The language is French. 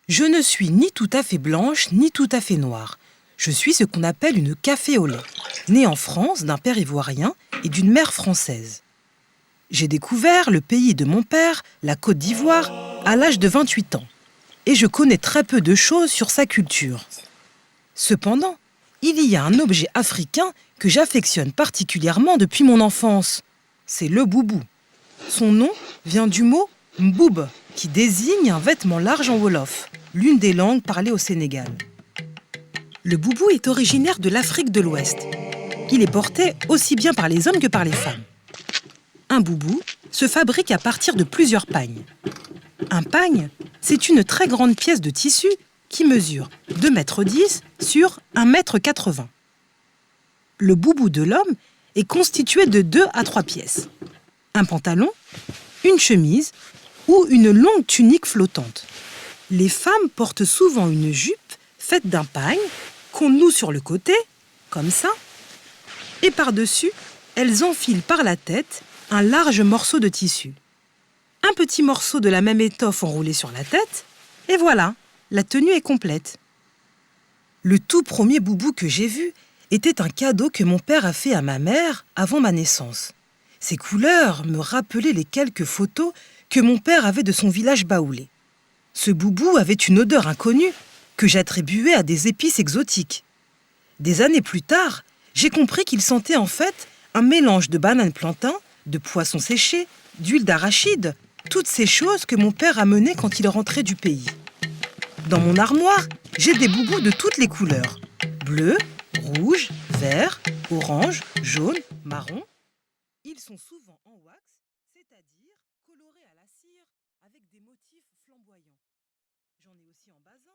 Je ne suis ni tout à fait blanche, ni tout à fait noire. Je suis ce qu'on appelle une café au lait, née en France d'un père ivoirien et d'une mère française. J'ai découvert le pays de mon père, la Côte d'Ivoire, à l'âge de 28 ans. Et je connais très peu de choses sur sa culture. Cependant, il y a un objet africain que j'affectionne particulièrement depuis mon enfance. C'est le boubou. Son nom vient du mot mboub, qui désigne un vêtement large en wolof, l'une des langues parlées au Sénégal. Le boubou est originaire de l'Afrique de l'Ouest. Il est porté aussi bien par les hommes que par les femmes. Un boubou se fabrique à partir de plusieurs pagnes. Un pagne, c'est une très grande pièce de tissu qui mesure 2,10 m sur 1,80 m. Le boubou de l'homme est constitué de 2 à 3 pièces. Un pantalon, une chemise ou une longue tunique flottante. Les femmes portent souvent une jupe faite d'un pagne qu'on noue sur le côté, comme ça, et par-dessus, elles enfilent par la tête un large morceau de tissu. Un petit morceau de la même étoffe enroulé sur la tête, et voilà, la tenue est complète. Le tout premier boubou que j'ai vu était un cadeau que mon père a fait à ma mère avant ma naissance. Ses couleurs me rappelaient les quelques photos que mon père avait de son village baoulé. Ce boubou avait une odeur inconnue que j'attribuais à des épices exotiques. Des années plus tard, j'ai compris qu'il sentait en fait un mélange de bananes plantain, de poissons séchés, d'huile d'arachide, toutes ces choses que mon père amenait quand il rentrait du pays. Dans mon armoire, j'ai des boubous de toutes les couleurs. Bleu, rouge, vert, orange, jaune, marron. Ils sont souvent en wax, c'est-à-dire colorés à la cire avec des motifs flamboyants. J'en ai aussi en basin.